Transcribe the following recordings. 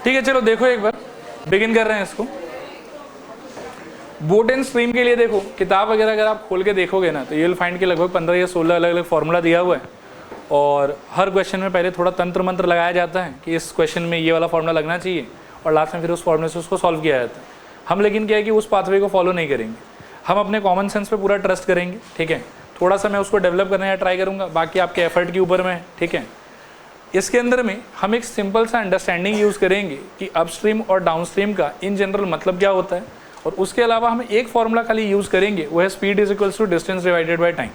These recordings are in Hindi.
ठीक है, चलो देखो एक बार बिगिन कर रहे हैं इसको। बोट एंड स्ट्रीम के लिए देखो किताब वगैरह अगर आप खोल के देखोगे ना तो ये विल फाइंड के लगभग 15 या 16 अलग अलग फॉर्मूला दिया हुआ है, और हर क्वेश्चन में पहले थोड़ा तंत्र मंत्र लगाया जाता है कि इस क्वेश्चन में ये वाला फॉर्मूला लगना चाहिए, और लास्ट में फिर उस फॉर्मूले से उसको सॉल्व किया जाता है। हम लेकिन क्या है कि उस पाथवे को फॉलो नहीं करेंगे, हम अपने कॉमन सेंस पे पूरा ट्रस्ट करेंगे। ठीक है, थोड़ा सा मैं उसको डेवलप करने का ट्राई करूँगा, बाकी आपके एफर्ट के ऊपर में है। ठीक है, इसके अंदर में हम एक सिंपल सा अंडरस्टैंडिंग यूज़ करेंगे कि अपस्ट्रीम और डाउनस्ट्रीम का इन जनरल मतलब क्या होता है, और उसके अलावा हम एक फॉर्मूला खाली यूज़ करेंगे, वो है speed is equals to distance divided by time.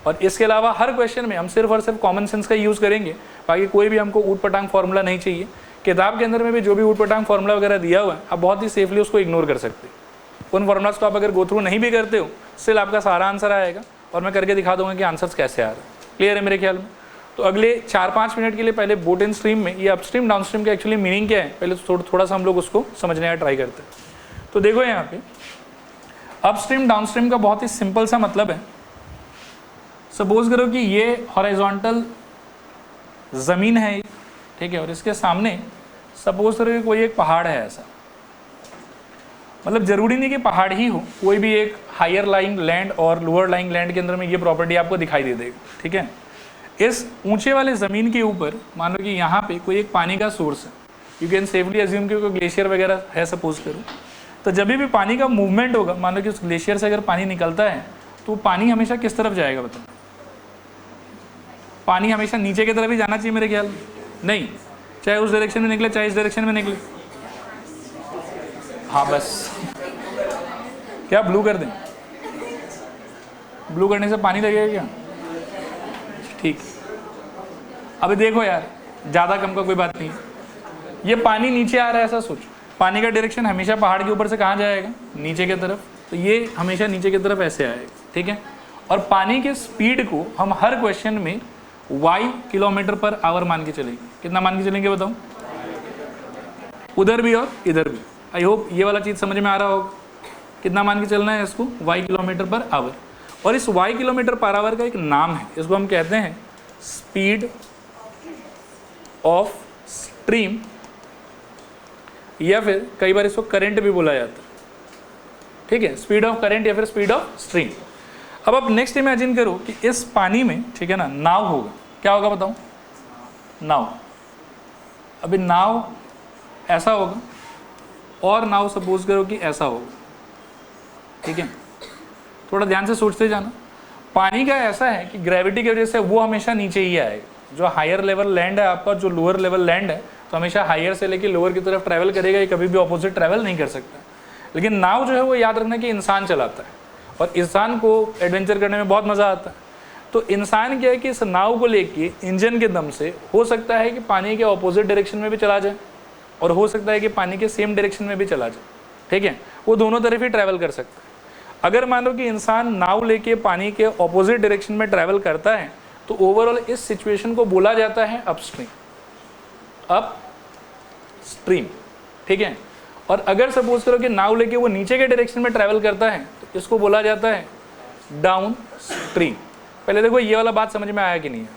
और इसके अलावा हर क्वेश्चन में हम सिर्फ और सिर्फ कॉमन सेंस का यूज़ करेंगे, बाकी कोई भी हमको ऊट पटांग फॉर्मूला नहीं चाहिए। किताब के अंदर में भी जो भी ऊट पटांग फॉर्मूला वगैरह दिया हुआ है, आप बहुत ही सेफली उसको इग्नोर कर सकते हैं। उन फॉर्मूलाज को आप अगर गो थ्रू नहीं भी करते हो, स्टिल आपका सारा आंसर आएगा, और मैं करके दिखा दूंगा कि आंसर्स कैसे आ रहे हैं। क्लियर है मेरे ख्याल में? तो अगले 4-5 मिनट के लिए पहले बोट एंड स्ट्रीम में ये अपस्ट्रीम डाउनस्ट्रीम का एक्चुअली मीनिंग क्या है, पहले थोड़ा सा हम लोग उसको समझने का ट्राई करते हैं। तो देखो यहाँ पे अपस्ट्रीम डाउनस्ट्रीम का बहुत ही सिंपल सा मतलब है, सपोज करो कि ये हॉरिजॉन्टल ज़मीन है, ठीक है, और इसके सामने सपोज करो कि कोई एक पहाड़ है ऐसा, मतलब ज़रूरी नहीं कि पहाड़ ही हो, कोई भी एक हायर लाइंग लैंड और लोअर लाइंग लैंड के अंदर में ये प्रॉपर्टी आपको दिखाई दे देगी। ठीक है, इस ऊंचे वाले ज़मीन के ऊपर मान लो कि यहाँ पे कोई एक पानी का सोर्स है, यू कैन सेफली अज्यूम कि कोई ग्लेशियर वगैरह है सपोज करो, तो जब भी पानी का मूवमेंट होगा, मान लो कि उस ग्लेशियर से अगर पानी निकलता है तो पानी हमेशा किस तरफ जाएगा बताओ? पानी हमेशा नीचे की तरफ ही जाना चाहिए मेरे ख्याल में, नहीं, चाहे उस डायरेक्शन में निकले चाहे इस डायरेक्शन में निकले। हाँ बस क्या ब्लू कर दें? ब्लू करने से पानी लगेगा क्या? ठीक, अभी देखो यार, ज़्यादा कम का कोई बात नहीं, ये पानी नीचे आ रहा है ऐसा सोचो, पानी का डायरेक्शन हमेशा पहाड़ के ऊपर से कहाँ जाएगा? नीचे की तरफ, तो ये हमेशा नीचे की तरफ ऐसे आएगा। ठीक है, और पानी के स्पीड को हम हर क्वेश्चन में y किलोमीटर पर आवर मान के चलेंगे। कितना मान के चलेंगे बताओ? उधर भी और इधर भी। आई होप ये वाला चीज़ समझ में आ रहा होगा। कितना मान के चलना है इसको? y kilometre per our. और इस y किलोमीटर पर आवर का एक नाम है, इसको हम कहते हैं स्पीड ऑफ स्ट्रीम, या फिर कई बार इसको करंट भी बोला जाता है। ठीक है, स्पीड ऑफ करंट या फिर स्पीड ऑफ स्ट्रीम। अब आप नेक्स्ट इमेजिन करो कि इस पानी में, ठीक है ना, नाव होगा। क्या होगा बताओ? नाव। अभी नाव ऐसा होगा और नाव सपोज करो कि ऐसा होगा। ठीक है, थोड़ा ध्यान से सोचते जाना। पानी का ऐसा है कि ग्रेविटी की वजह से वो हमेशा नीचे ही आएगा। जो हायर लेवल लैंड है आपका, जो लोअर लेवल लैंड है, तो हमेशा हायर से लेके लोअर की तरफ ट्रैवल करेगा, ये कभी भी ऑपोजिट ट्रैवल नहीं कर सकता। लेकिन नाव जो है वो याद रखना कि इंसान चलाता है, और इंसान को एडवेंचर करने में बहुत मज़ा आता है। तो इंसान क्या है कि इस नाव को लेके इंजन के दम से हो सकता है कि पानी के ऑपोजिट डायरेक्शन में भी चला जाए, और हो सकता है कि पानी के सेम डायरेक्शन में भी चला जाए। ठीक है, वो दोनों तरफ ही ट्रैवल कर सकता है। अगर मान लो कि इंसान नाव लेके पानी के ऑपोजिट डायरेक्शन में ट्रैवल करता है, तो ओवरऑल इस सिचुएशन को बोला जाता है अपस्ट्रीम, अप स्ट्रीम। ठीक है, और अगर सपोज करो कि नाव लेके वो नीचे के डायरेक्शन में ट्रैवल करता है, तो इसको बोला जाता है डाउन स्ट्रीम। पहले देखो ये वाला बात समझ में आया कि नहीं है,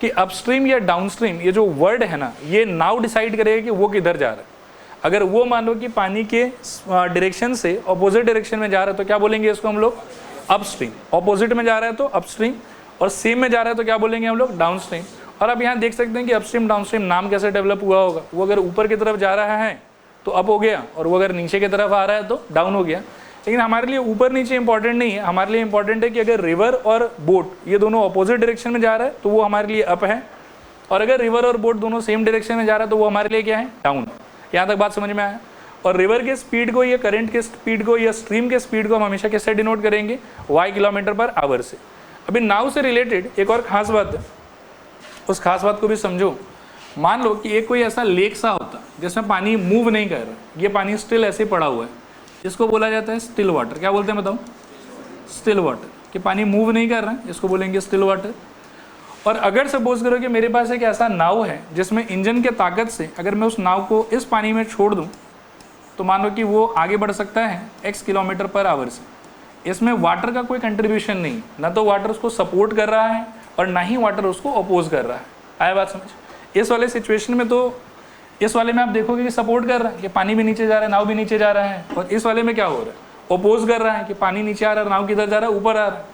कि अपस्ट्रीम या डाउनस्ट्रीम, ये जो वर्ड है ना, ये नाव डिसाइड करेगा कि वो किधर जा रहा है। अगर वो मान लो कि पानी के डायरेक्शन से ऑपोजिट डायरेक्शन में जा रहा है, तो क्या बोलेंगे इसको हम लोग? अपस्ट्रीम। ऑपोजिट में जा रहा है तो अपस्ट्रीम, और सेम में जा रहा है तो क्या बोलेंगे हम लोग? डाउनस्ट्रीम। और अब यहाँ देख सकते हैं कि अपस्ट्रीम डाउनस्ट्रीम नाम कैसे डेवलप हुआ होगा। वो अगर ऊपर की तरफ जा रहा है तो अप हो गया, और वो अगर नीचे की तरफ आ रहा है तो डाउन हो गया। लेकिन हमारे लिए ऊपर नीचे इंपॉर्टेंट नहीं है, हमारे लिए इंपॉर्टेंट है कि अगर रिवर और बोट ये दोनों अपोजिट डायरेक्शन में जा रहा है तो वो हमारे लिए अप है, और अगर रिवर और बोट दोनों सेम डायरेक्शन में जा रहा है तो वो हमारे लिए क्या है? डाउन। यहाँ तक बात समझ में आया? और रिवर के स्पीड को या करंट के स्पीड को या स्ट्रीम के स्पीड को हम हमेशा किससे डिनोट करेंगे? y किलोमीटर पर आवर से। अभी नाव से रिलेटेड एक और खास बात है, उस खास बात को भी समझो। मान लो कि एक कोई ऐसा लेक सा होता जिसमें पानी मूव नहीं कर रहा, ये पानी स्टिल ऐसे पड़ा हुआ है, इसको बोला जाता है स्टिल वाटर। क्या बोलते हैं बताओ? Still water. कि पानी मूव नहीं कर रहा है, इसको बोलेंगे स्टिल वाटर। और अगर सपोज करो कि मेरे पास एक ऐसा नाव है जिसमें इंजन के ताकत से अगर मैं उस नाव को इस पानी में छोड़ दूं, तो मान लो कि वो आगे बढ़ सकता है x किलोमीटर पर आवर से। इसमें वाटर का कोई कंट्रीब्यूशन नहीं, ना तो वाटर उसको सपोर्ट कर रहा है और ना ही वाटर उसको अपोज कर रहा है। आया बात समझ? इस वाले सिचुएशन में तो इस वाले में आप देखोगे कि सपोर्ट कर रहा है कि पानी भी नीचे जा रहा है, नाव भी नीचे जा रहा है, और इस वाले में क्या हो रहा है, ओपोज कर रहा है कि पानी नीचे आ रहा है, नाव किधर जा रहा है, ऊपर आ रहा है।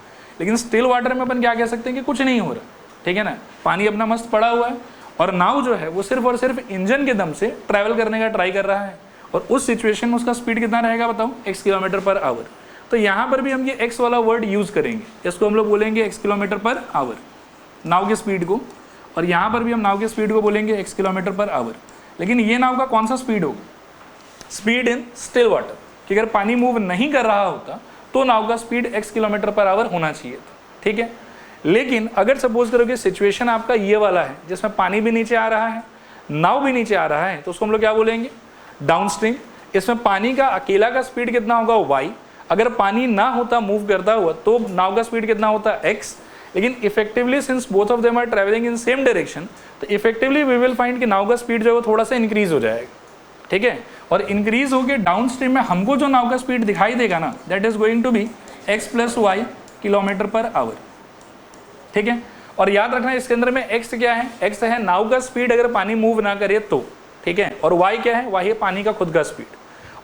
लेकिन स्टिल वाटर में अपन क्या कह सकते हैं कि कुछ नहीं हो रहा, ठीक है ना, पानी अपना मस्त पड़ा हुआ है और नाव जो है वो सिर्फ और सिर्फ इंजन के दम से ट्रैवल करने का ट्राई कर रहा है, और उस सिचुएशन में उसका स्पीड कितना रहेगा बताओ, x किलोमीटर पर आवर। तो यहाँ पर भी हम ये x वाला वर्ड यूज करेंगे, इसको हम लोग बोलेंगे x किलोमीटर पर आवर नाव की स्पीड को, और यहाँ पर भी हम नाव की स्पीड को बोलेंगे x किलोमीटर पर आवर। लेकिन ये नाव का कौन सा स्पीड होगा, स्पीड इन स्टिल वाटर, कि अगर पानी मूव नहीं कर रहा होता तो नाव का speed x kilometre per our होना चाहिए था, ठीक है। लेकिन अगर सपोज करो कि सिचुएशन आपका ये वाला है जिसमें पानी भी नीचे आ रहा है, नाव भी नीचे आ रहा है, तो उसको हम लोग क्या बोलेंगे, डाउनस्ट्रीम। इसमें पानी का अकेला का स्पीड कितना होगा, y। अगर पानी ना होता मूव करता हुआ तो नाव का स्पीड कितना होता, x। लेकिन effectively since both of them are travelling in same direction, तो इफेक्टिवली वी विल फाइंड कि नाव का स्पीड जो है वो थोड़ा सा इंक्रीज हो जाएगा, ठीक है। और इंक्रीज होकर डाउनस्ट्रीम में हमको जो नाव का स्पीड दिखाई देगा ना, that is going to be x plus Y kilometre per hour, ठीक है। और याद रखना इसके अंदर में x क्या है, x है नाव का स्पीड अगर पानी मूव ना करे तो, ठीक है, और y क्या है, y है पानी का खुद का स्पीड।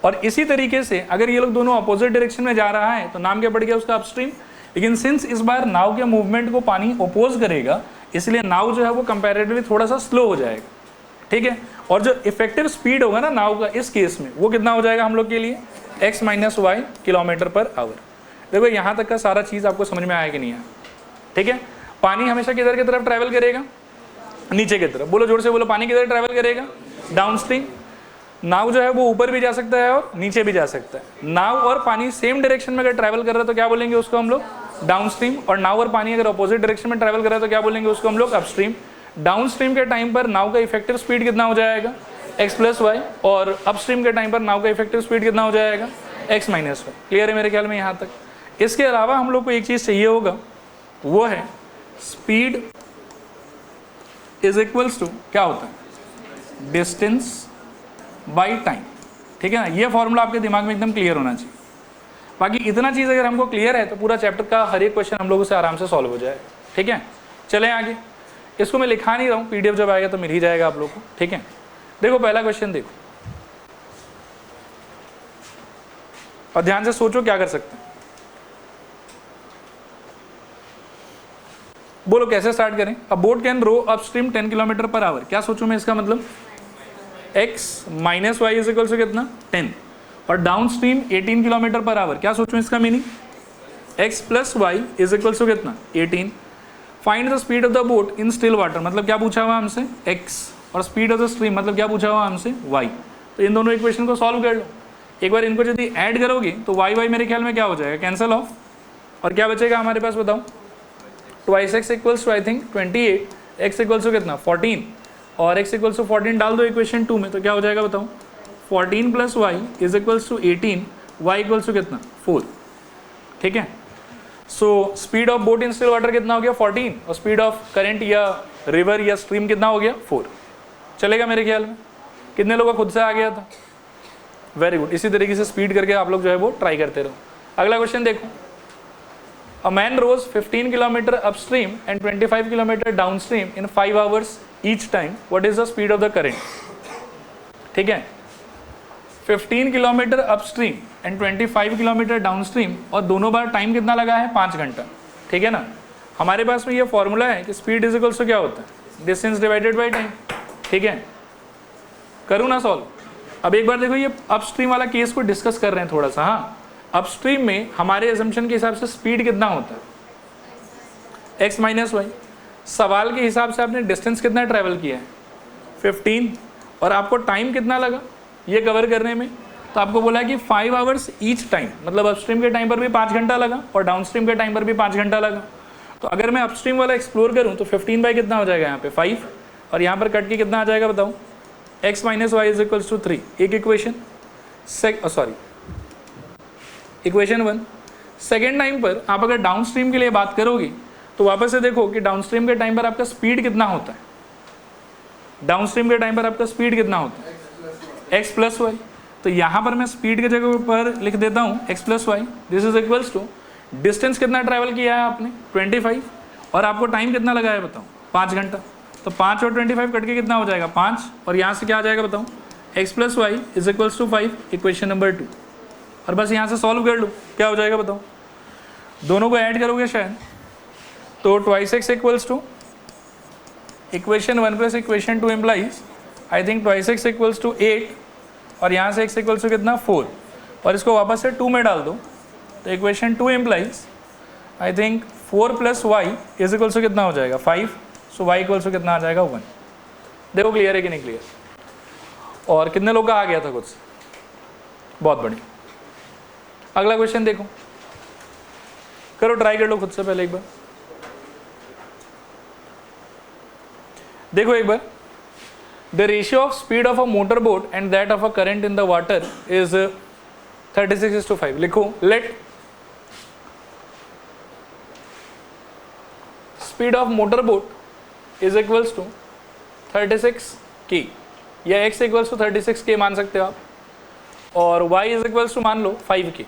और इसी तरीके से अगर ये लोग दोनों अपोजिट डायरेक्शन में जा रहा है तो नाम क्या पड़ गया उसका, अपस्ट्रीम। लेकिन सिंस इस बार नाव के मूवमेंट को पानी ओपोज करेगा, इसलिए नाव जो है वो कंपैरेटिवली थोड़ा सा स्लो हो जाएगा, ठीक है। और जो इफेक्टिव स्पीड होगा ना नाव का इस केस में, वो कितना हो जाएगा हम लोग के लिए, x minus Y kilometre per hour. देखो यहाँ तक का सारा चीज़ आपको समझ में आया कि नहीं आया, ठीक है। पानी हमेशा किधर की तरफ ट्रैवल करेगा, नीचे की तरफ। बोलो जोर से बोलो, पानी किधर ट्रैवल करेगा, डाउनस्ट्रीम। नाव जो है वो ऊपर भी जा सकता है और नीचे भी जा सकता है। नाव और पानी सेम डायरेक्शन में अगर ट्रैवल कर रहा है तो क्या बोलेंगे उसको हम लोग, डाउनस्ट्रीम। और नाव और पानी अगर अपोजिट डायरेक्शन में ट्रैवल कर रहा है तो क्या बोलेंगे उसको हम लोग, अपस्ट्रीम। डाउनस्ट्रीम के टाइम पर नाव का इफेक्टिव स्पीड कितना हो जाएगा, x प्लस वाई, और अपस्ट्रीम के टाइम पर नाव का इफेक्टिव स्पीड कितना हो जाएगा, x माइनस वाई। क्लियर है मेरे ख्याल में यहाँ तक। इसके अलावा हम लोग को एक चीज़ चाहिए होगा, वो है स्पीड इज इक्वल्स टू क्या होता है, डिस्टेंस बाई टाइम, ठीक है ना। ये फॉर्मूला आपके दिमाग में एकदम क्लियर होना चाहिए। बाकी इतना चीज़ अगर हमको क्लियर है तो पूरा चैप्टर का हर एक क्वेश्चन हम लोगों से आराम से सॉल्व हो जाए, ठीक है। चलें आगे। इसको मैं लिखा नहीं रहा हूँ, PDF जब आएगा तो मिल ही जाएगा आप लोग को, ठीक है। देखो पहला क्वेश्चन देखो और ध्यान से सोचो क्या कर सकते हैं। बोलो कैसे स्टार्ट करें। A boat can row upstream 10 kilometre per hour. क्या सोचूं मैं इसका मतलब, x minus Y is equal to कितना, 10, और downstream 18 kilometre per hour. क्या सोचूं इसका meaning, x plus Y is equal to कितना, 18। Find the speed of the boat in still water, मतलब क्या पूछा हुआ हमसे, x, और स्पीड ऑफ द स्ट्रीम मतलब क्या पूछा हुआ हमसे, y। तो इन दोनों इक्वेशन को सॉल्व कर लो। एक बार इनको यदि ऐड करोगे तो y मेरे ख्याल में क्या हो जाएगा, कैंसिल ऑफ, और क्या बचेगा हमारे पास बताओ, twice x equals to I think 28, x equals to कितना 14, और x इक्वल्स टू 14 डाल दो इक्वेशन 2 में तो क्या हो जाएगा बताओ, 14 plus Y is equals to 18, y equals to कितना 4, ठीक है। So speed of boat in still water कितना हो गया 14, और स्पीड ऑफ करंट या रिवर या स्ट्रीम कितना हो गया 4। चलेगा मेरे ख्याल में। कितने लोगों का खुद से आ गया था, वेरी गुड। इसी तरीके से स्पीड करके आप लोग जो है वो ट्राई करते रहो। अगला क्वेश्चन देखो, A man rows 15 kilometer upstream and 25 kilometer downstream in 5 hours each time. What is the speed of the current? ठीक है, 15 kilometre upstream and 25 kilometre downstream, और दोनों बार टाइम कितना लगा है 5 घंटा, ठीक है ना। हमारे पास में ये फॉर्मूला है कि स्पीड इज इक्वल टू क्या होता है, डिस्टेंस डिवाइडेड बाई टाइम, ठीक है। करूँ ना सॉल्व। अब एक बार देखो ये अपस्ट्रीम वाला केस को डिस्कस कर रहे हैं थोड़ा सा। हाँ, अपस्ट्रीम में हमारे असम्पशन के हिसाब से स्पीड कितना होता है, x माइनस वाई। सवाल के हिसाब से आपने डिस्टेंस कितना ट्रैवल किया है 15, और आपको टाइम कितना लगा ये कवर करने में, तो आपको बोला कि 5 आवर्स ईच टाइम, मतलब अपस्ट्रीम के टाइम पर भी 5 घंटा लगा और डाउनस्ट्रीम के टाइम पर भी 5 घंटा लगा। तो अगर मैं अपस्ट्रीम वाला एक्सप्लोर करूँ तो 15 बाई कितना हो जाएगा यहाँ पे 5, और यहाँ पर कट के कितना आ जाएगा बताओ, x minus Y is equals to 3। एक इक्वेशन, इक्वेशन 1। सेकेंड टाइम पर आप अगर डाउन स्ट्रीम के लिए बात करोगे तो वापस से देखो कि डाउन स्ट्रीम के टाइम पर आपका स्पीड कितना होता है, डाउन स्ट्रीम के टाइम पर आपका स्पीड कितना होता है, x प्लस वाई। तो यहाँ पर मैं स्पीड के जगह पर लिख देता हूँ x plus y, this is equals to distance कितना ट्रैवल किया है आपने 25, और आपको टाइम कितना लगा है बताओ 5 घंटा। तो 5 और 25 कट के कितना हो जाएगा 5, और यहाँ से क्या आ जाएगा बताओ, x plus Y is equals to 5, equation number 2। और बस यहाँ से सॉल्व कर लो, क्या हो जाएगा बताओ, दोनों को ऐड करोगे शायद, तो 2x equals to equation 1 plus equation 2 implies I think 2x equals to 8, और यहाँ से x इक्वल्स टू कितना 4, और इसको वापस से 2 में डाल दो, तो equation 2 implies I think 4 plus Y is equals to कितना हो जाएगा 5, सो y इक्वल्स टू कितना आ जाएगा 1। देखो क्लियर है कि नहीं क्लियर, और कितने लोग का आ गया था कुछ, बहुत बढ़िया। अगला क्वेश्चन देखो, करो ट्राई कर लो खुद से पहले एक बार, देखो एक बार, the ratio of speed of a motor boat and that of a current in the water is 36:5। लिखो, let speed of motor boat is equals to 36 k, या x इक्वल्स टू 36 k मान सकते हो आप, और y इज इक्वल्स टू मान लो 5 k।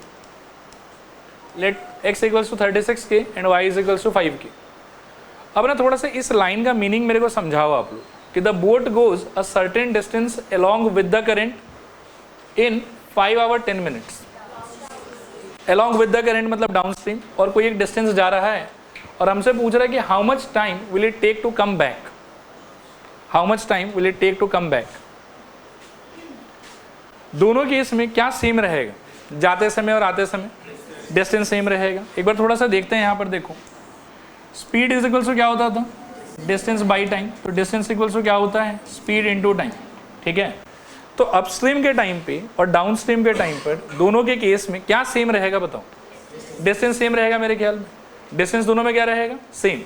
Let x equals to 36 k and y is equals to 5 k। अब ना थोड़ा सा इस लाइन का मीनिंग मेरे को समझाओ आप लोग, कि the boat goes a certain distance along with the current in 5 hours 10 minutes। Along with the current मतलब डाउन स्ट्रीम, और कोई एक डिस्टेंस जा रहा है और हमसे पूछ रहा है कि how much time will it take to come back, how much time will it take to come back. दोनों केस में क्या सेम रहेगा, जाते समय और आते समय डिस्टेंस सेम रहेगा। एक बार थोड़ा सा देखते हैं, यहाँ पर देखो, स्पीड इज इक्वल्स टू क्या होता था, डिस्टेंस बाई टाइम, तो डिस्टेंस इक्वल्स टू क्या होता है, स्पीड इनटू टाइम, ठीक है। तो अपस्ट्रीम के टाइम पे और डाउनस्ट्रीम के टाइम पर दोनों के केस में क्या सेम रहेगा बताओ, डिस्टेंस सेम रहेगा मेरे ख्याल में, डिस्टेंस दोनों में क्या रहेगा सेम।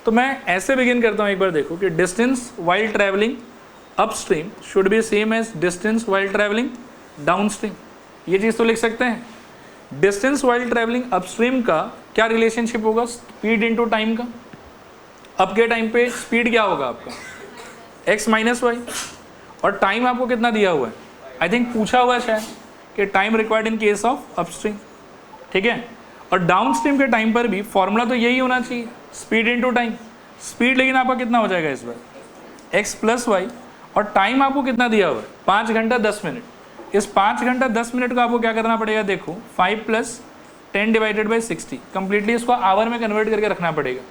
तो मैं ऐसे बिगिन करता हूँ, एक बार देखो कि distance while travelling upstream should be same as distance while travelling downstream, ये चीज़ तो लिख सकते हैं। डिस्टेंस वाइल ट्रैवलिंग अपस्ट्रीम का क्या रिलेशनशिप होगा, स्पीड इनटू टाइम का। अब के टाइम पे स्पीड क्या होगा आपका x माइनस वाई, और टाइम आपको कितना दिया हुआ है, आई थिंक पूछा हुआ है शायद कि time required in case of upstream, ठीक है। और डाउनस्ट्रीम के टाइम पर भी फॉर्मूला तो यही होना चाहिए, स्पीड इनटू टाइम। स्पीड लेकिन आपका कितना हो जाएगा इस बार x प्लस वाई, और टाइम आपको कितना दिया हुआ है 5 घंटा 10 मिनट। इस 5 घंटा 10 मिनट को आपको क्या करना पड़ेगा, देखो 5 + 10 डिवाइडेड बाई 60, कंप्लीटली इसको आवर में कन्वर्ट करके रखना पड़ेगा।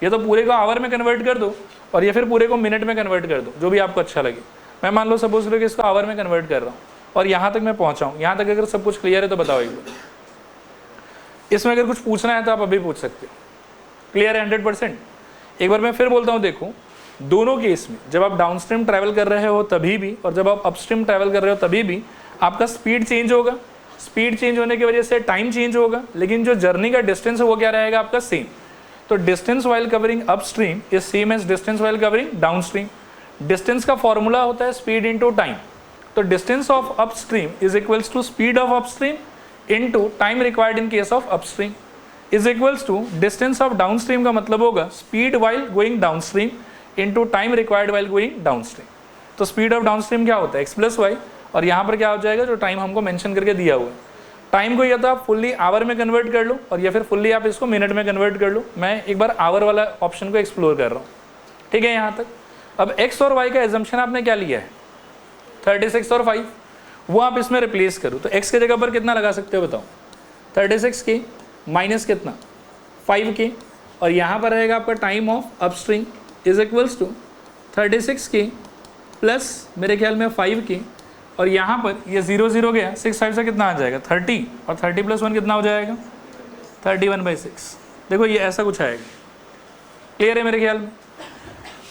ये तो पूरे को आवर में कन्वर्ट कर दो, और ये फिर पूरे को मिनट में कन्वर्ट कर दो, जो भी आपको अच्छा लगे। मैं मान लो सपोज करो कि इसको आवर में कन्वर्ट कर रहा हूँ, और यहाँ तक मैं पहुँचा हूँ। यहाँ तक अगर सब कुछ क्लियर है तो बताओ एक बार, इसमें अगर कुछ पूछना है तो आप अभी पूछ सकते हो। क्लियर है 100%। एक बार मैं फिर बोलता हूँ, देखो दोनों केस में जब आप डाउनस्ट्रीम ट्रैवल कर रहे हो तभी भी, और जब आप अपस्ट्रीम ट्रैवल कर रहे हो तभी भी आपका स्पीड चेंज होगा। स्पीड चेंज होने की वजह से टाइम चेंज होगा, लेकिन जो जर्नी का डिस्टेंस है वो क्या रहेगा आपका सेम। तो distance while covering upstream is same as distance while covering downstream. Distance का फॉर्मूला होता है स्पीड इनटू टाइम। तो distance of upstream is equals to speed of upstream into time required in case of upstream is equals to distance of downstream का मतलब होगा speed while going downstream into time required while going downstream. तो स्पीड ऑफ डाउनस्ट्रीम क्या होता है x प्लस वाई, और यहाँ पर क्या हो जाएगा जो टाइम हमको मेंशन करके दिया हुआ है। टाइम को या तो आप फुल्ली आवर में कन्वर्ट कर लो, और या फिर फुल्ली आप इसको मिनट में कन्वर्ट कर लो। मैं एक बार आवर वाला ऑप्शन को एक्सप्लोर कर रहा हूँ, ठीक है यहाँ तक। अब x और y का एजम्पशन आपने क्या लिया है 36 और 5, वो आप इसमें रिप्लेस करो। तो x के जगह पर कितना लगा सकते हो बताओ, 36 के माइनस कितना 5 के, और यहाँ पर रहेगा आपका time of upstream is equals to 36 k plus मेरे ख्याल में 5 के, और यहाँ पर ये 0 0 गया, 6 5 से कितना आ जाएगा 30, और 30 + 1 कितना हो जाएगा 31/6। देखो ये ऐसा कुछ आएगा। क्लियर है मेरे ख्याल में।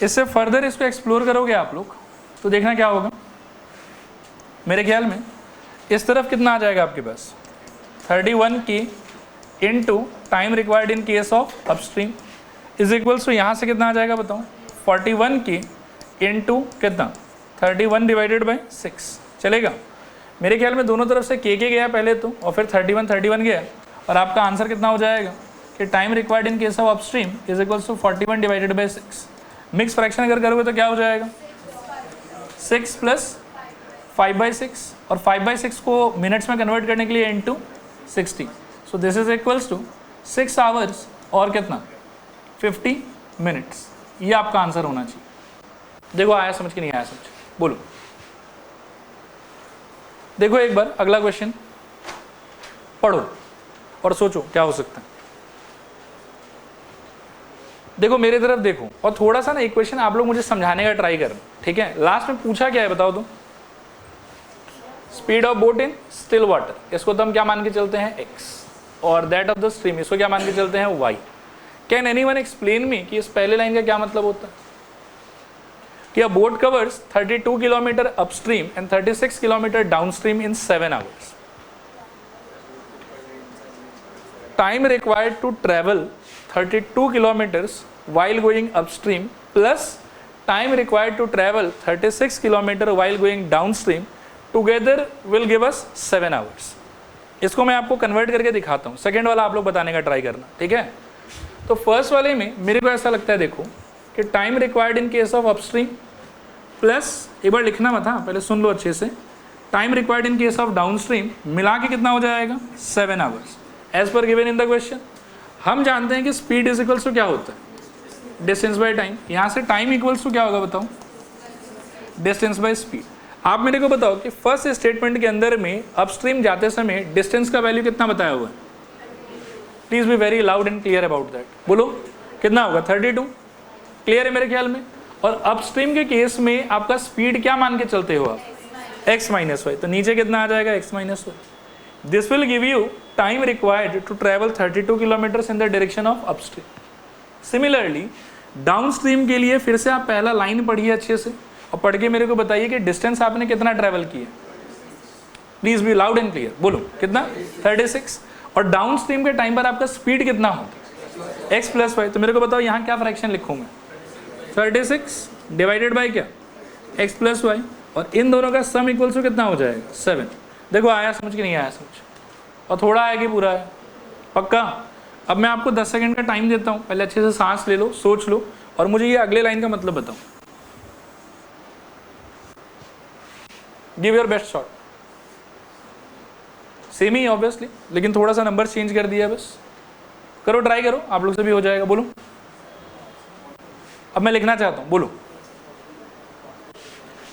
इससे फर्दर इसको एक्सप्लोर करोगे आप लोग तो देखना क्या होगा, मेरे ख्याल में इस तरफ कितना आ जाएगा आपके पास 31 k into time required in case of upstream is equals to यहाँ से कितना आ जाएगा बताओ 41 के इनटू कितना 31 डिवाइडेड बाई 6 चलेगा। मेरे ख्याल में दोनों तरफ से के गया पहले तो, और फिर 31 गया, और आपका आंसर कितना हो जाएगा कि time required in case of upstream is equals to 41 divided by 6। Mix fraction अगर करोगे तो क्या हो जाएगा 6 + 5/6, और 5/6 को मिनट्स में कन्वर्ट करने के लिए into 60। So this is equals to 6 hours और कितना 50 मिनट्स। ये आपका आंसर होना चाहिए। देखो आया समझ कि नहीं आया समझ, बोलो। देखो एक बार अगला क्वेश्चन पढ़ो और सोचो क्या हो सकता है। देखो मेरे तरफ देखो और थोड़ा सा ना एक क्वेश्चन आप लोग मुझे समझाने का ट्राई करना, ठीक है। लास्ट में पूछा क्या है बताओ तो, speed of boat in still water, इसको तो हम क्या मान के चलते हैं x, और दैट ऑफ द स्ट्रीम इसको क्या मान के चलते हैं y। Can anyone explain me कि इस पहले लाइन का क्या मतलब होता है कि a boat covers 32 kilometre upstream and 36 kilometre downstream in 7 hours. Time required to travel 32 kilometers while going upstream plus time required to travel 36 kilometers while going downstream together will give us 7 hours। इसको मैं आपको कन्वर्ट करके दिखाता हूँ, सेकेंड वाला आप लोग बताने का ट्राई करना, ठीक है। तो फर्स्ट वाले में मेरे को ऐसा लगता है देखो कि time required in case of upstream plus, एक बार लिखना मत हाँ, पहले सुन लो अच्छे से, time required in case of downstream मिला के कितना हो जाएगा 7 hours as per given in the question. हम जानते हैं कि स्पीड इज इक्वल्स टू क्या होता है, डिस्टेंस बाय टाइम। यहाँ से टाइम इक्वल्स टू क्या होगा बताओ, डिस्टेंस बाय स्पीड। आप मेरे को बताओ कि फर्स्ट स्टेटमेंट के अंदर में अपस्ट्रीम जाते समय डिस्टेंस का वैल्यू कितना बताया हुआ है, please be very loud and clear about that, बोलो कितना होगा 32, क्लियर है मेरे ख्याल में। और अपस्ट्रीम के केस में आपका स्पीड क्या मान के चलते हो आप, x माइनस वाई, तो नीचे कितना आ जाएगा x minus y. This will give you time required to travel 32 kilometers in the direction of upstream. Similarly, downstream के लिए फिर से आप पहला लाइन पढ़िए अच्छे से और पढ़ के मेरे को बताइए कि डिस्टेंस आपने कितना ट्रैवल किया। Please be loud and clear, बोलो कितना 36, और डाउनस्ट्रीम के टाइम पर आपका स्पीड कितना होता है x प्लस वाई। तो मेरे को बताओ यहाँ क्या फ्रैक्शन लिखूंगा, 36 डिवाइडेड बाई क्या x प्लस वाई, और इन दोनों का सम इक्वल्स टू कितना हो जाएगा 7। देखो आया समझ कि नहीं आया समझ, और थोड़ा आया कि पूरा है पक्का। अब मैं आपको 10 सेकंड का टाइम देता हूँ, पहले अच्छे से सांस ले लो, सोच लो, और मुझे ये अगले लाइन का मतलब बताओ। Give your best shot, same he obviously, लेकिन थोड़ा सा नंबर चेंज कर दिया बस। करो ट्राई करो, आप लोग से भी हो जाएगा, बोलो। अब मैं लिखना चाहता हूँ, बोलो।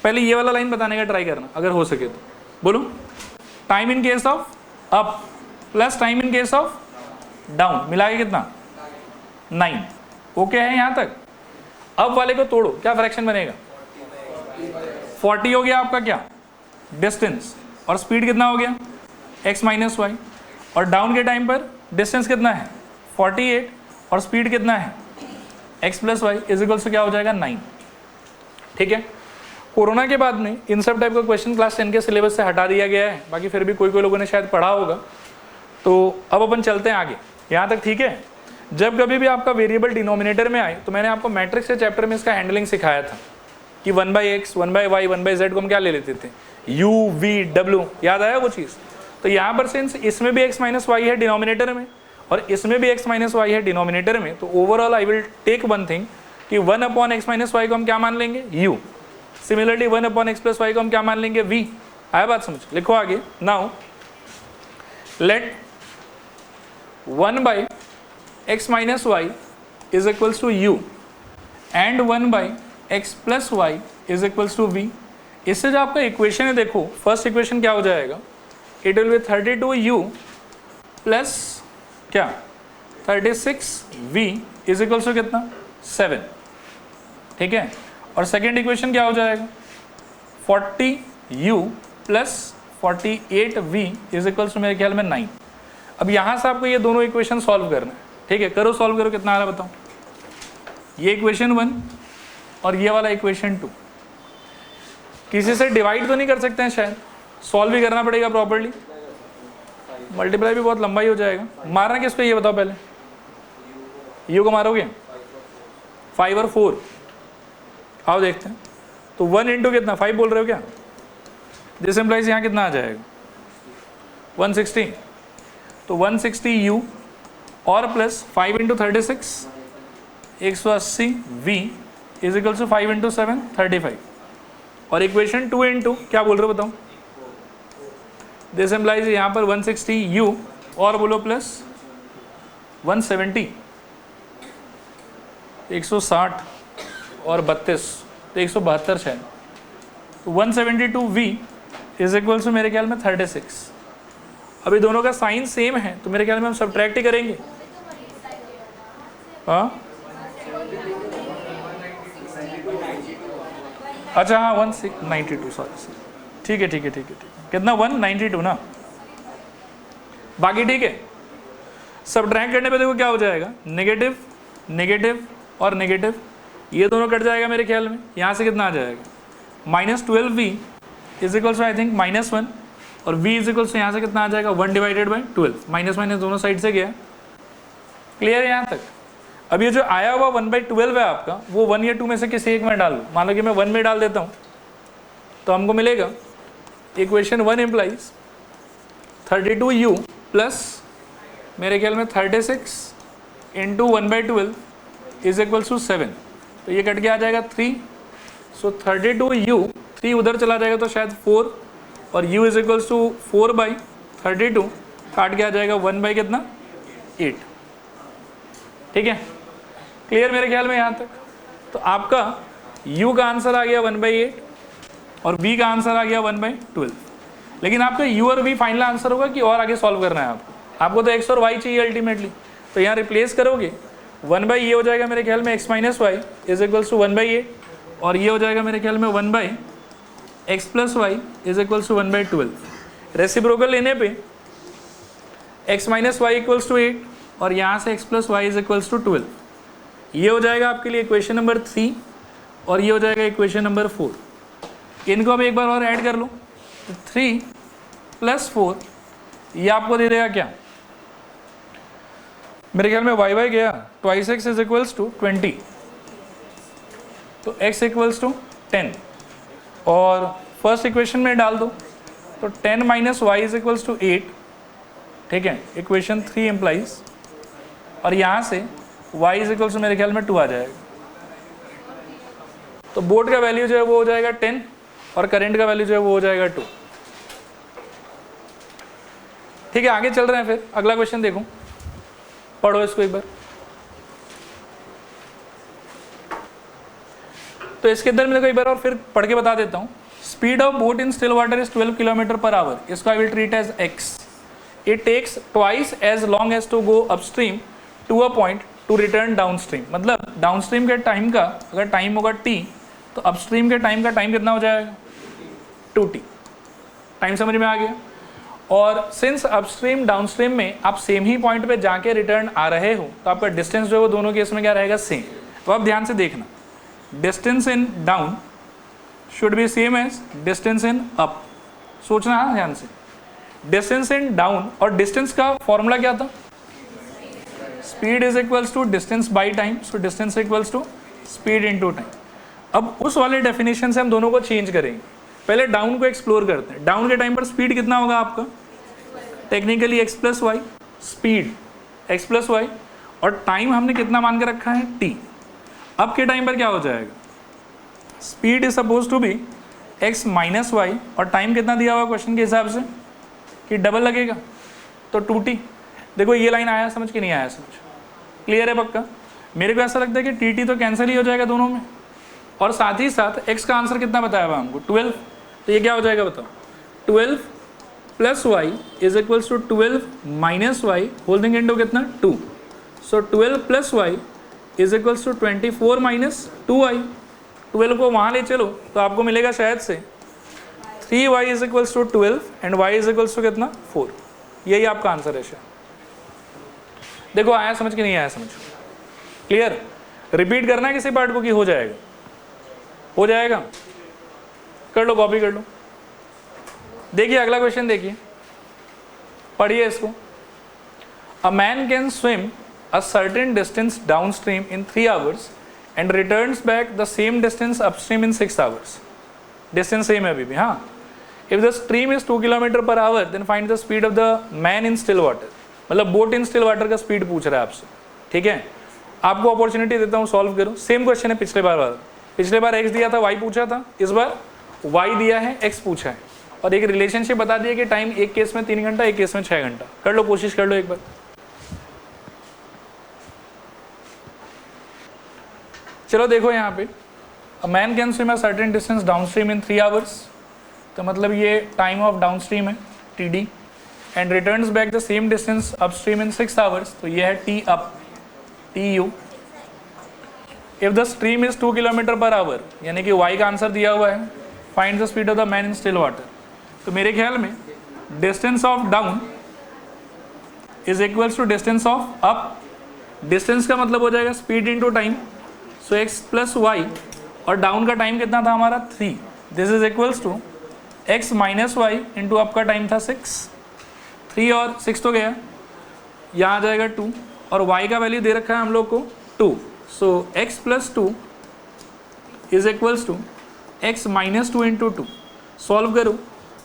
पहले ये वाला लाइन बताने का ट्राई करना अगर हो सके तो, बोलो। Time in case of up plus time in case of down मिला के कितना 9, ओके है यहाँ तक। अब वाले को तोड़ो, क्या फ्रैक्शन बनेगा 40 हो गया आपका क्या डिस्टेंस, और स्पीड कितना हो गया x माइनस वाई, और डाउन के टाइम पर डिस्टेंस कितना है 48 और स्पीड कितना है x plus Y is equal से क्या हो जाएगा 9, ठीक है। कोरोना के बाद में इन सब टाइप का क्वेश्चन क्लास 10 के सिलेबस से हटा दिया गया है, बाकी फिर भी कोई कोई लोगों ने शायद पढ़ा होगा। तो अब अपन चलते हैं आगे, यहाँ तक ठीक है। जब कभी भी आपका वेरिएबल डिनोमिनेटर में आए तो मैंने आपको मैट्रिक्स के चैप्टर में इसका हैंडलिंग सिखाया था कि 1/x 1/y 1/z को हम क्या ले लेते थे u v w, याद आया वो चीज़। तो यहाँ पर सिंस इसमें भी x माइनस वाई है डिनोमिनेटर में और इसमें भी x माइनस वाई है डिनोमिनेटर में, तो overall I will take one thing कि 1/x माइनस वाई को हम क्या मान लेंगे u, similarly 1/x plus Y को हम क्या मान लेंगे v। आया बात समझ, लिखो आगे। Now let 1/x minus Y is equals to u and 1/x plus Y is equals to v। इससे जो आपका इक्वेशन है देखो, फर्स्ट इक्वेशन क्या हो जाएगा, it will be 32u plus क्या 36v इज इक्वल्स टू कितना 7, ठीक है। और सेकेंड इक्वेशन क्या हो जाएगा 40u plus 48v is equals to मेरे ख्याल में 9। अब यहाँ से आपको ये दोनों इक्वेशन सॉल्व करना है, ठीक है। करो सॉल्व करो, कितना आ रहा है बताओ। ये इक्वेशन 1 और ये वाला इक्वेशन 2 किसी से डिवाइड तो नहीं कर सकते हैं शायद, सॉल्व भी करना पड़ेगा प्रॉपर्ली, मल्टीप्लाई भी बहुत लंबा ही हो जाएगा। मारना किसको ये बताओ पहले, यू को मारोगे 5 और 4, आओ देखते हैं। तो 1 इंटू कितना 5 बोल रहे हो क्या, दिस इम्प्लाइज यहाँ कितना आ जाएगा 160, तो 160u और plus 5 into 36 180v is equal to 5 into 7 35, और इक्वेशन 2 इंटू क्या बोल रहे हो बताओ, दिस इम्प्लाइज यहाँ पर 160u और बोलो प्लस 170 160 और 32 तो 172 शायद, तो 172v इज इक्वल टू मेरे ख्याल में 36। अभी दोनों का साइन सेम है तो मेरे ख्याल में हम सब्ट्रैक्ट ही करेंगे। हाँ अच्छा, हाँ 192, सॉरी, ठीक है ठीक है ठीक है ठीक है, कितना 192 ना, बाकी ठीक है। सब्ट्रैक्ट करने पे देखो क्या हो जाएगा, नेगेटिव नेगेटिव और नेगेटिव, ये दोनों कट जाएगा मेरे ख्याल में। यहाँ से कितना आ जाएगा -12v is equals I think -1, और v इज इक्वल्स यहाँ से कितना आ जाएगा 1 डिवाइडेड बाई 12, माइनस माइनस दोनों साइड से गया। क्लियर है यहाँ तक। अब ये जो आया हुआ 1/12 है आपका, वो 1 या 2 में से किसी एक में डालो। मान लो कि मैं 1 में डाल देता हूँ तो हमको मिलेगा इक्वेशन 1 इम्प्लाइज 32u प्लस मेरे ख्याल में 36 इंटू 1/12 इज इक्वल्स टू 7, तो ये कट के आ जाएगा 3, सो 32u, 3 उधर चला जाएगा तो शायद 4, और u इज इक्वल्स टू 4/32 काट के आ जाएगा 1 बाई कितना 8। ठीक है, क्लियर मेरे ख्याल में यहाँ तक। तो आपका u का आंसर आ गया 1/8 और v का आंसर आ गया 1/12। लेकिन आपका u और v फाइनल आंसर होगा कि और आगे सॉल्व करना है आपको तो x और y चाहिए अल्टीमेटली। तो यहाँ रिप्लेस करोगे 1 बाई ये हो जाएगा मेरे ख्याल में x minus Y is equals to 1/8, और ये हो जाएगा मेरे ख्याल में 1 by x plus Y is equals to 1/12। Reciprocal लेने पे x minus y equals to 8 और यहाँ से x plus Y is equals to 12। ये हो जाएगा आपके लिए इक्वेशन नंबर 3 और ये हो जाएगा इक्वेशन नंबर 4। इनको अब एक बार और ऐड कर लो, तो 3 + 4 ये आपको दे देगा क्या, मेरे ख्याल में y गया twice x is equals to 20, तो x इक्वल्स टू 10, और फर्स्ट इक्वेशन में डाल दो तो 10 minus Y is equals to 8। ठीक है, इक्वेशन 3 इम्प्लाइज, और यहाँ से y इज इक्वल्स टू मेरे ख्याल में 2 आ जाएगा। तो बोर्ड का वैल्यू जो है वो हो जाएगा 10 और करंट का वैल्यू जो है वो हो जाएगा 2। ठीक है, आगे चल रहे हैं। फिर अगला क्वेश्चन देखो, पढ़ो इसको एक बार। तो इसके अंदर मैं एक बार और फिर पढ़ के बता देता हूँ। Speed of boat in still water is 12 km/h। इसको I will treat as x। It takes twice as long as to go upstream to a point to return downstream. मतलब डाउनस्ट्रीम के टाइम का अगर टाइम होगा t, तो अपस्ट्रीम के टाइम का टाइम कितना हो जाएगा 2t। टाइम समझ में आ गया। और सिंस अपस्ट्रीम डाउनस्ट्रीम में आप सेम ही पॉइंट पे जाके रिटर्न आ रहे हो, तो आपका डिस्टेंस जो है वो दोनों केस में क्या रहेगा, सेम। तो आप ध्यान से देखना, distance in down should be same as distance in up. सोचना है ध्यान से, डिस्टेंस इन डाउन, और डिस्टेंस का फॉर्मूला क्या था, speed is equals to distance by time, so distance equals to speed into time. अब उस वाले डेफिनेशन से हम दोनों को चेंज करेंगे। पहले डाउन को एक्सप्लोर करते हैं। डाउन के टाइम पर स्पीड कितना होगा आपका, technically x plus y, speed x plus y, और टाइम हमने कितना मान के रखा है t। अब के टाइम पर क्या हो जाएगा, speed is suppose to be x minus y, और टाइम कितना दिया हुआ क्वेश्चन के हिसाब से कि डबल लगेगा, तो 2t। देखो ये लाइन आया समझ कि नहीं आया समझ, क्लियर है पक्का। मेरे को ऐसा लगता है कि टी तो कैंसिल ही हो जाएगा दोनों में, और साथ ही साथ x का आंसर कितना बताया हुआ हमको 12, तो ये क्या हो जाएगा बताओ, 12 plus Y is equals to 12 minus y holding into कितना 2, so 12 plus Y is equals to 24 minus 2y। 12 को वहाँ ले चलो तो आपको मिलेगा शायद से 3y is equals to 12 and y is equals to कितना 4। यही आपका आंसर है शायद। देखो आया समझ कि नहीं आया समझ, क्लियर। रिपीट करना है किसी पार्ट को कि हो जाएगा, हो जाएगा, कर लो, कॉपी कर लो। देखिए अगला क्वेश्चन देखिए, पढ़िए इसको। A man can swim a certain distance down stream in 3 hours and returns back the same distance upstream in 6 hours। Distance same है अभी भी, हाँ। If the stream is 2 km/h then find the speed of the man in still water. मतलब बोट इन स्टिल वाटर का स्पीड पूछ रहा है आपसे, ठीक है। आपको अपॉर्चुनिटी देता हूँ, सॉल्व करो। सेम क्वेश्चन है पिछले बार वाला। पिछले बार x दिया था, y पूछा था, इस बार y दिया है, x पूछा है, और एक रिलेशनशिप बता दिया कि टाइम एक केस में 3 घंटा, एक केस में 6 घंटा। कर लो, कोशिश कर लो एक बार। चलो देखो यहाँ पे, अ man can swim a certain distance down stream in 3 hours, तो मतलब ये टाइम ऑफ डाउन स्ट्रीम है TD, and returns back the same distance up stream in 6 hours, तो ये है T up TU। If the stream is 2 kilometre per our, यानी कि y का आंसर दिया हुआ है, find the speed of the man in still water, तो मेरे ख्याल में distance of down is equals to distance of up. Distance का मतलब हो जाएगा speed into time, so x plus y, और डाउन का टाइम कितना था हमारा 3, this is equals to x minus y into up का टाइम था 6, 3 और 6 तो गया, यहाँ आ जाएगा 2, और y का वैल्यू दे रखा है हम लोग को 2, so x plus 2 is equals to x minus 2 into 2, solve करो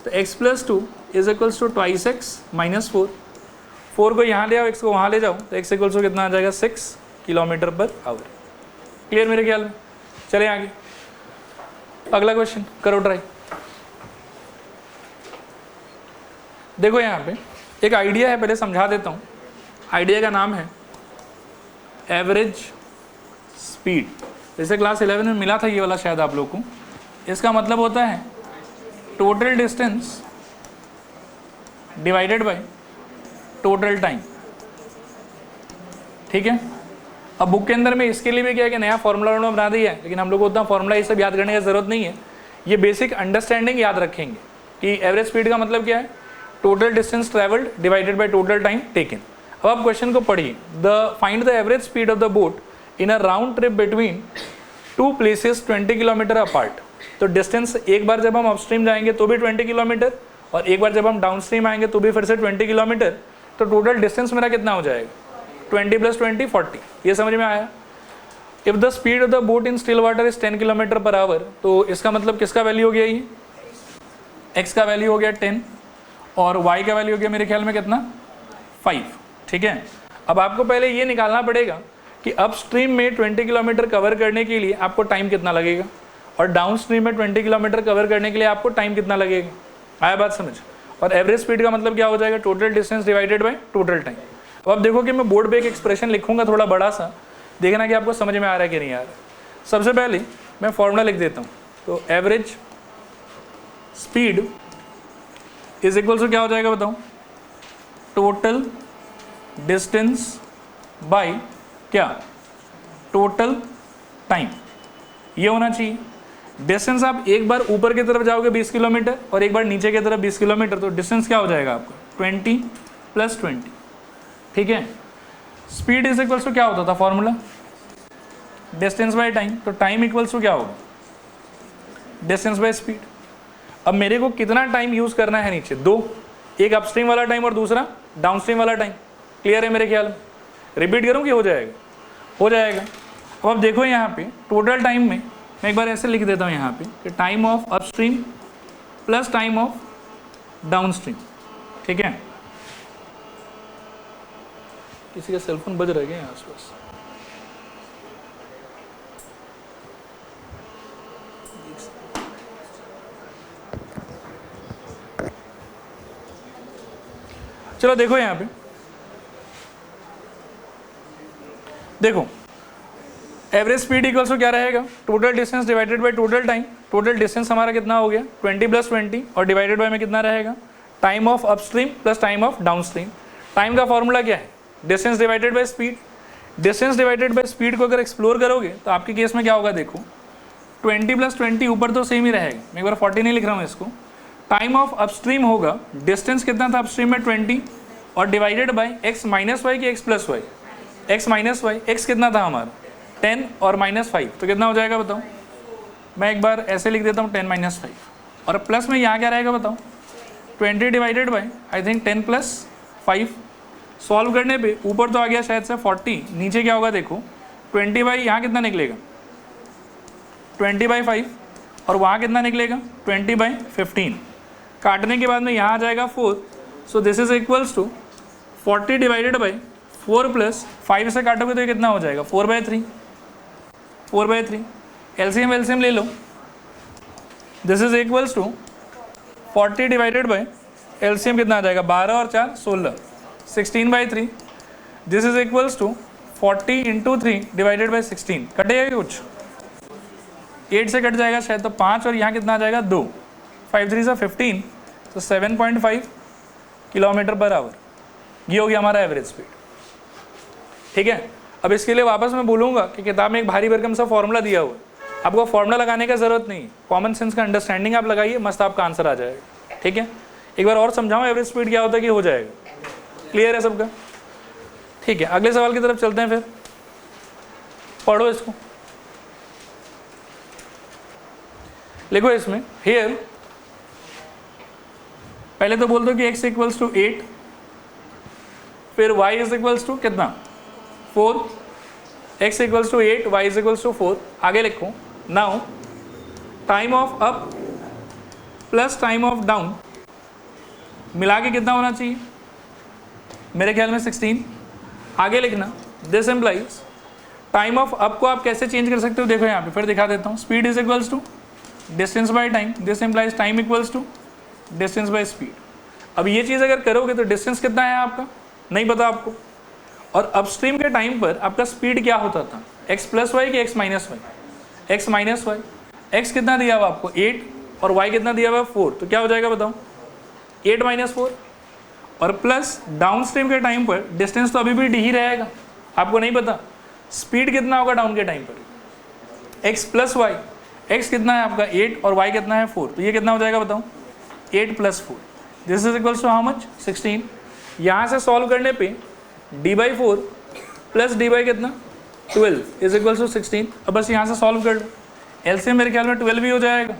तो x plus 2 is equals to twice x minus 4, 4 को यहाँ ले आओ, x को वहाँ ले जाओ, तो x इक्वल्स टू कितना आ जाएगा 6 किलोमीटर पर आवर। क्लियर मेरे ख्याल में? चले आगे, अगला क्वेश्चन करो ट्राई। देखो यहाँ पे एक आइडिया है, पहले समझा देता हूँ। आइडिया का नाम है एवरेज स्पीड, जैसे क्लास 11 में मिला था ये वाला शायद आप लोग को। इसका मतलब होता है total distance divided by total time, ठीक है। अब बुक के अंदर में इसके लिए भी क्या है कि नया फॉर्मूला उन्होंने बना दिया है, लेकिन हम लोग को उतना फॉर्मूला ये सब याद करने की ज़रूरत नहीं है। ये बेसिक अंडरस्टैंडिंग याद रखेंगे कि एवरेज स्पीड का मतलब क्या है, total distance travelled divided by total time taken. अब आप क्वेश्चन को पढ़िए, the find the average speed of the boat in a round trip between 2 places 20 kilometre apart. तो डिस्टेंस एक बार जब हम अपस्ट्रीम जाएंगे तो भी 20 किलोमीटर, और एक बार जब हम डाउन स्ट्रीम आएंगे तो भी फिर से 20 किलोमीटर, तो टोटल डिस्टेंस मेरा कितना हो जाएगा 20 + 20 40। ये समझ में आया? If the speed of the boat in still water is 10 kilometre per our, तो इसका मतलब किसका वैल्यू हो गया, ये x का वैल्यू हो गया 10 और y का वैल्यू हो गया मेरे ख्याल में कितना 5, ठीक है। अब आपको पहले ये निकालना पड़ेगा कि अप स्ट्रीम में 20 किलोमीटर कवर करने के लिए आपको टाइम कितना लगेगा, और डाउन स्ट्रीम में 20 किलोमीटर कवर करने के लिए आपको टाइम कितना लगेगा। आया बात समझ? और एवरेज स्पीड का मतलब क्या हो जाएगा, total distance divided by total time. अब आप देखो कि मैं बोर्ड पे एक एक्सप्रेशन लिखूंगा थोड़ा बड़ा सा, देखना कि आपको समझ में आ रहा है कि नहीं आ रहा है। सबसे पहले मैं फॉर्मूला लिख देता हूँ, तो average speed is equal to क्या हो जाएगा बताओ, टोटल डिस्टेंस बाय क्या, टोटल टाइम। ये होना चाहिए। डिस्टेंस आप एक बार ऊपर की तरफ जाओगे 20 किलोमीटर और एक बार नीचे की तरफ 20 किलोमीटर, तो डिस्टेंस क्या हो जाएगा आपका 20 + 20, ठीक है। स्पीड इज इक्वल्स टू क्या होता था फॉर्मूला, डिस्टेंस बाय टाइम, तो टाइम इक्वल्स टू क्या होगा, डिस्टेंस बाय स्पीड। अब मेरे को कितना टाइम यूज करना है नीचे, 2, एक अपस्ट्रीम वाला टाइम और दूसरा डाउनस्ट्रीम वाला टाइम। क्लियर है मेरे ख्याल में? रिपीट करूँ कि हो जाएगा? हो जाएगा। अब आप देखो यहाँ पे टोटल टाइम में मैं एक बार ऐसे लिख देता हूँ यहाँ पे कि time of upstream plus time of downstream, ठीक है। किसी का सेलफोन बज रहा है क्या आसपास? चलो देखो यहाँ पे, देखो एवरेज स्पीड इक्वल्स टू क्या रहेगा, total distance divided by total time. Total distance हमारा कितना हो गया 20 + 20 और डिवाइडेड बाय में कितना रहेगा, time of upstream plus time of downstream. Time का फॉर्मूला क्या है, distance divided bye speed. Distance divided by speed को अगर एक्सप्लोर करोगे तो आपके केस में क्या होगा, देखो 20 + 20 ऊपर तो सेम ही रहेगा, मैं एक बार 40 नहीं लिख रहा हूँ इसको। टाइम ऑफ अपस्ट्रीम होगा, डिस्टेंस कितना था अपस्ट्रीम में 20 और divided by x minus y कि x plus y, x minus y, x कितना था हमारा 10 और -5, तो कितना हो जाएगा बताओ। मैं एक बार ऐसे लिख देता हूँ 10 - 5 और प्लस में यहाँ क्या रहेगा बताओ, 20 divided by I think 10 + 5। Solve करने पे ऊपर तो आ गया शायद से 40, नीचे क्या होगा देखो 20 बाई यहाँ कितना निकलेगा 20/5 और वहाँ कितना निकलेगा 20/15। काटने के बाद में यहाँ आ जाएगा 4, so this is equals to 40 divided by 4 + 5 से काटोगे तो ये कितना हो जाएगा 4/3। 4/3 एलसीएम ले लो, this is equals to 40 divided by LCM कितना आ जाएगा 12 और 4 16, 16/3। This is equals to 40 × 3 divided by 16। कटेगा कुछ 8 से कट जाएगा शायद, तो 5 और यहाँ कितना आ जाएगा 2, 5 3 से 15, तो 7.5 किलोमीटर पर आवर। ये हो गया हमारा एवरेज स्पीड। ठीक है, अब इसके लिए वापस मैं बोलूँगा कि किताब में एक भारी भरकम सा फॉर्मूला दिया हुआ है, आपको फॉर्मूला लगाने का ज़रूरत नहीं, कॉमन सेंस का अंडरस्टैंडिंग आप लगाइए, मस्त आपका आंसर आ जाएगा। ठीक है, एक बार और समझाऊँ एवरेज स्पीड क्या होता है कि हो जाएगा, क्लियर है सबका? ठीक है, अगले सवाल की तरफ चलते हैं, फिर पढ़ो इसको, लिखो इसमें हियर, पहले तो बोल दो कि x इक्वल्स टू 8, फिर y इज इक्वल्स टू कितना 4, x equals to 8, y is equals to 4, आगे लिखो। Now time of up plus time of down मिला के कितना होना चाहिए, मेरे ख्याल में 16। आगे लिखना this implies time of up को आप कैसे चेंज कर सकते हो, देखो यहाँ पे फिर दिखा देता हूँ। Speed is equals to distance by time, this implies time equals to distance by speed. अब ये चीज़ अगर करोगे तो डिस्टेंस कितना है आपका नहीं पता आपको, और अपस्ट्रीम के टाइम पर आपका स्पीड क्या होता था, x प्लस वाई कि x minus y, x minus y. x कितना दिया हुआ आपको 8 और y कितना दिया हुआ 4, तो क्या हो जाएगा बताओ 8 माइनस 4, और प्लस डाउन स्ट्रीम के टाइम पर डिस्टेंस तो अभी भी d ही रहेगा, आपको नहीं पता स्पीड कितना होगा डाउन के टाइम पर, x प्लस वाई, x कितना है आपका 8 और y कितना है 4, तो ये कितना हो जाएगा बताओ 8 plus 4, this is equals to how much 16। यहाँ से सॉल्व करने पे d/4 प्लस d/ कितना 12 इज इक्वल्स टू 16। अब बस यहाँ से सॉल्व कर लो, एलसीएम मेरे ख्याल में 12 भी हो जाएगा,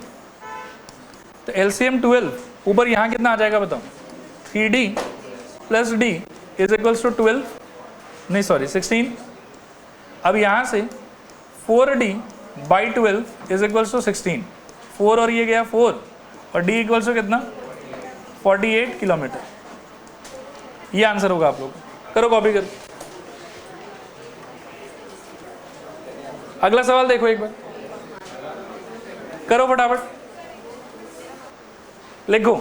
तो एलसीएम 12 ऊपर यहाँ कितना आ जाएगा बताओ 3d plus d is equals to 12, नहीं सॉरी 16। अब यहाँ से 4d/12 इज इक्वल्स टू 16, 4 और ये गया 4 और d इक्वल्स टू कितना 48 किलोमीटर। ये आंसर होगा आप लोग, करो कॉपी करो। अगला सवाल देखो एक बार, करो फटाफट, लिखो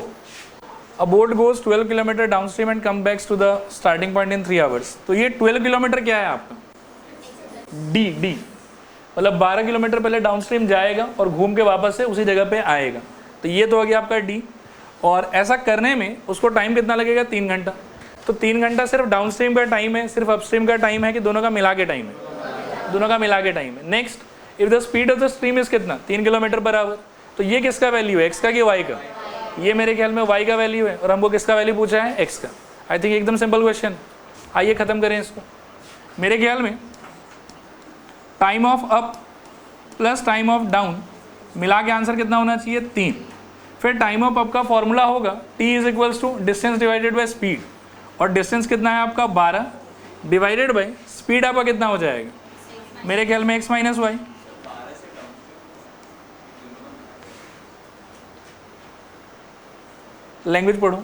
a boat goes 12 kilometre down stream and come backs to the starting point in 3 hours. तो ये 12 किलोमीटर क्या है आपका डी, मतलब 12 किलोमीटर पहले डाउन स्ट्रीम जाएगा और घूम के वापस से उसी जगह पे आएगा, तो ये तो हो गया आपका डी। और ऐसा करने में उसको टाइम कितना लगेगा 3 घंटा, तो 3 घंटा सिर्फ डाउन स्ट्रीम का टाइम है, सिर्फ अपस्ट्रीम का टाइम है कि दोनों का मिला के टाइम है, दोनों का मिला के टाइम है। Next if the speed of the stream is कितना 3 किलोमीटर पर आवर, तो ये किसका वैल्यू है x का कि y का, ये मेरे ख्याल में y का वैल्यू है, और हमको किसका वैल्यू पूछा है x का। आई थिंक एकदम सिंपल क्वेश्चन, आइए ख़त्म करें इसको। मेरे ख्याल में time of up plus time of down मिला के आंसर कितना होना चाहिए 3। फिर टाइम ऑफ अप का फॉर्मूला होगा t is equals to distance divided by speed, और डिस्टेंस कितना है आपका 12 डिवाइडेड बाई स्पीड आपका कितना हो जाएगा, मेरे ख्याल में x माइनस वाई। लैंग्वेज पढ़ो,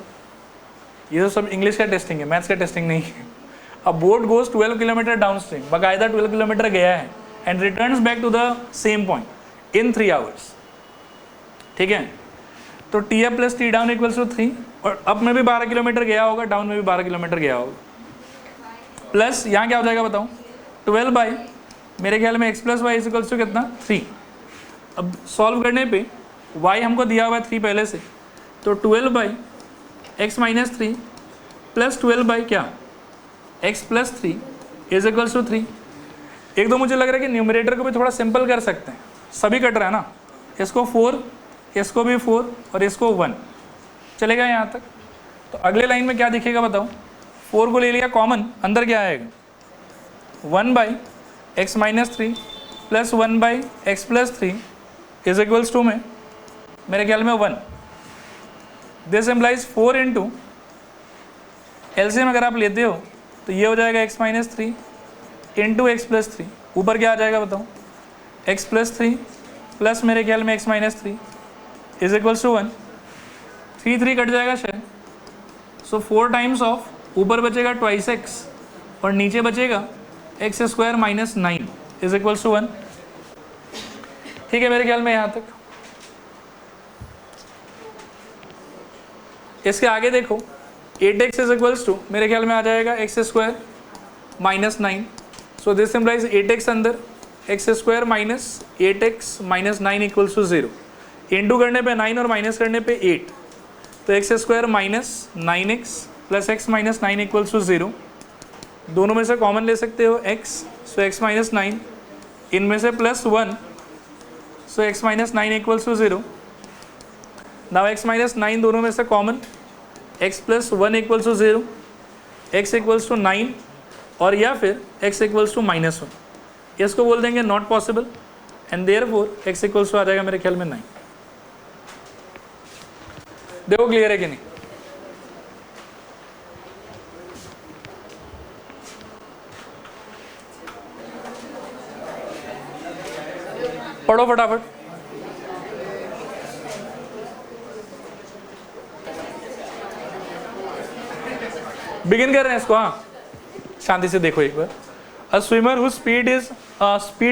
ये तो सब इंग्लिश का टेस्टिंग है, मैथ्स का टेस्टिंग नहीं है। A boat goes 12 kilometre down stream, बाकायदा 12 किलोमीटर गया है, and returns back to the same point in 3 hours. ठीक है, तो t up plus t down equals to 3, और अप में भी 12 किलोमीटर गया होगा, डाउन में भी 12 किलोमीटर गया होगा, प्लस यहाँ क्या हो जाएगा बताओ 12 बाई मेरे ख्याल में x plus Y is equals to कितना 3। अब सॉल्व करने पे y हमको दिया हुआ है 3 पहले से, तो 12 by x minus 3 plus 12 by क्या x plus 3 is equals to 3। एक दो मुझे लग रहा है कि न्यूमरेटर को भी थोड़ा सिंपल कर सकते हैं, सभी कट रहा है ना, इसको 4, इसको भी 4 और इसको 1, चलेगा यहाँ तक। तो अगले लाइन में क्या दिखेगा बताओ, 4 को ले लिया कॉमन, अंदर क्या आएगा 1 by x minus 3 plus 1 by x plus 3 is equals to में मेरे ख्याल में 1। दिस एम्प्लाइज 4 इंटू एलसीएम अगर आप लेते हो तो ये हो जाएगा x minus 3 into x plus 3, ऊपर क्या आ जाएगा बताओ x प्लस 3 प्लस मेरे ख्याल में x minus 3 is equals to 1। 3 3 cut जाएगा शायद, सो 4 टाइम्स ऑफ, ऊपर बचेगा ट्वाइस x और नीचे बचेगा x square minus 9 is equals to 1। ठीक है मेरे ख्याल में यहाँ तक। इसके आगे देखो 8x इज इक्वल्स टू मेरे ख्याल में आ जाएगा x square minus 9, so this implies 8x अंदर x square minus 8x minus 9 equals to 0, into करने पे 9 और माइनस करने पे 8, तो x square minus 9x plus x minus 9 equals to 0, दोनों में से कॉमन ले सकते हो x, सो x माइनस 9, इनमें से plus 1, so x minus 9 equals to 0, now x minus 9 दोनों में से common, x plus 1 equals to 0, x equals to 9 और या फिर x इक्वल्स टू माइनस 1, इसको बोल देंगे not possible and therefore x equals to आ जाएगा मेरे ख्याल में 9। देखो क्लियर है कि नहीं? पढ़ो फटाफट। बिगिन कर रहे हैं इसको। हाँ, शांति से देखो एक बार। A swimmer who speed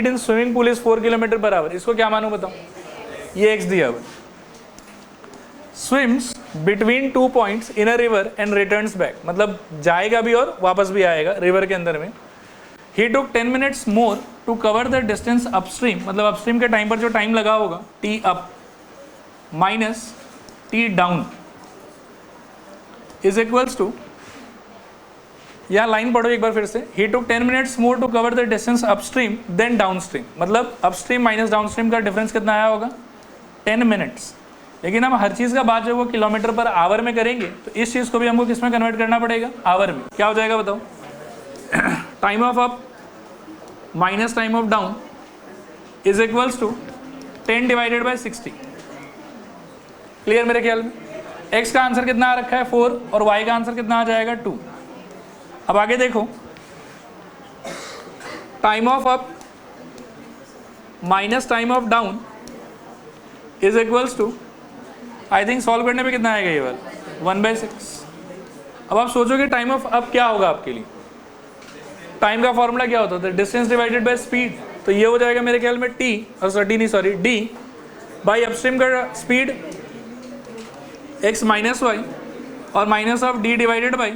in swimming pool is 4 kilometre per hour, इसको क्या मानो बताओ? ये x दिया हुआ। Swims between 2 points in a river and returns back, मतलब जाएगा भी और वापस भी आएगा रिवर के अंदर में। He took 10 minutes more to cover the distance upstream, मतलब अपस्ट्रीम के टाइम पर जो टाइम लगा होगा t up minus t down is equals to, या लाइन पढ़ो एक बार फिर से। He took 10 minutes more to cover the distance upstream then downstream, मतलब अपस्ट्रीम माइनस डाउनस्ट्रीम का डिफरेंस कितना आया होगा? 10 मिनट्स। लेकिन हम हर चीज़ का बात जो वो किलोमीटर पर आवर में करेंगे, तो इस चीज़ को भी हमको किस में कन्वर्ट करना पड़ेगा? आवर में। क्या हो जाएगा बताओ? Time of up minus time of down is equals to 10 divided by 60। Clear मेरे ख्याल में? x का आंसर कितना आ रखा है 4 और y का आंसर कितना आ जाएगा 2। अब आगे देखो, time of up minus time of down is equals to, I think solve करने पे कितना आएगा ये वाला? 1/6। अब आप सोचोगे टाइम ऑफ अप क्या होगा आपके लिए? टाइम का फॉर्मूला क्या होता है? डिस्टेंस डिवाइडेड बाय स्पीड, तो ये हो जाएगा मेरे ख्याल में डी बाई अपस्ट्रीम का स्पीड x माइनस वाई और minus of d divided by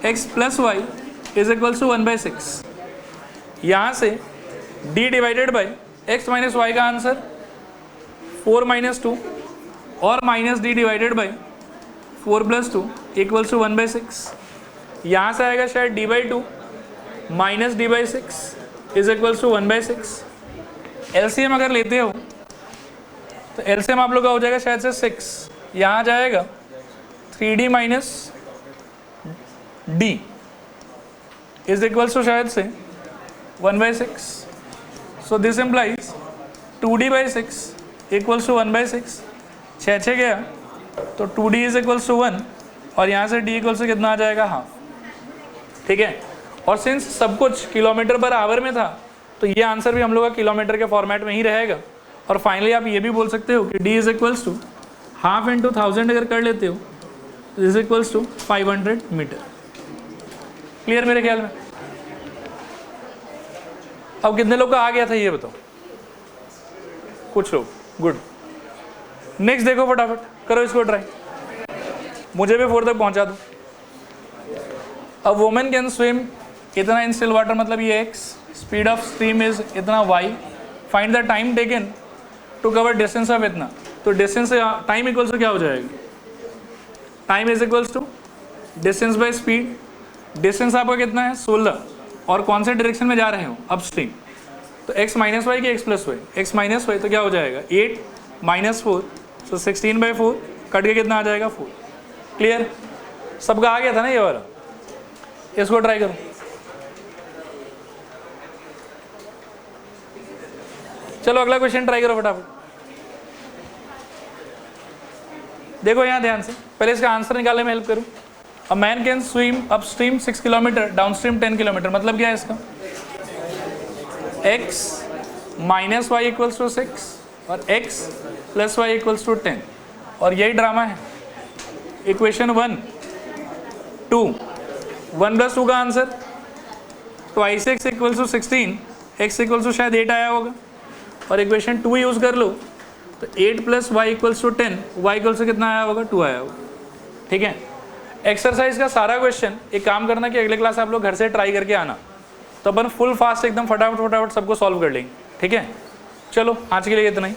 x plus Y is equals to 1/6। यहाँ से d divided by x minus y का आंसर 4 माइनस 2 और minus d divided by 4 plus 2 equals to 1/6। यहाँ से आएगा शायद d/2 minus d/6 is equals to 1/6। LCM अगर लेते हो तो एलसीएम आप लोग का हो जाएगा शायद से 6, यहाँ जाएगा 3d minus d is equals to शायद से 1/6। So this implies 2d/6 equals to 1/6। 6 गया तो 2d इज इक्वल्स टू 1 और यहाँ से d इक्वल्स टू कितना आ जाएगा? हाफ। ठीक है, और सिंस सब कुछ किलोमीटर पर आवर में था तो ये आंसर भी हम लोग का किलोमीटर के फॉर्मेट में ही रहेगा। और फाइनली आप ये भी बोल सकते हो कि d is equals to half into 1000 अगर कर लेते हो तो is equals to 500 metre. Clear मेरे ख्याल में? अब कितने लोग का आ गया था ये बताओ? कुछ लोग, गुड। नेक्स्ट देखो फटाफट, करो इसको ट्राई, मुझे भी 4 तक पहुंचा दो। अ वुमन कैन स्विम इतना इन स्टिल वाटर, मतलब ये x, speed of stream is इतना y, find the time taken to cover distance of इतना, तो डिस्टेंस टाइम इक्वल्स टू क्या हो जाएगा? Time is equals to distance by speed. Distance आपका कितना है? 16, और कौन से डायरेक्शन में जा रहे हो? अपस्ट्रीम। तो x माइनस वाई कि x plus y? x minus y, तो क्या हो जाएगा? 8 माइनस 4, सो 16/4 कट के कितना आ जाएगा? 4। क्लियर? सबका आ गया था ना ये वाला? इसको ट्राई करो। चलो अगला क्वेश्चन ट्राई करो फटाफट। देखो यहाँ ध्यान से, पहले इसका आंसर निकालने में हेल्प करूँ। A man can swim upstream 6 kilometre, downstream 10 kilometre, मतलब क्या है इसका? x minus y equals to 6 और x plus y equals to 10, और यही ड्रामा है। इक्वेशन 1 2 1 प्लस 2 का answer twice x equals to 16, x equals to शायद 8 आया होगा, और इक्वेशन 2 यूज़ कर लो तो 8 plus y equals to 10, y equals to कितना आया होगा? 2 आया होगा। ठीक है, एक्सरसाइज का सारा क्वेश्चन एक काम करना कि अगले क्लास आप लोग घर से ट्राई करके आना, तो अपन फुल फास्ट एकदम फटाफट सबको सॉल्व कर लेंगे। ठीक है, चलो आज के लिए इतना ही।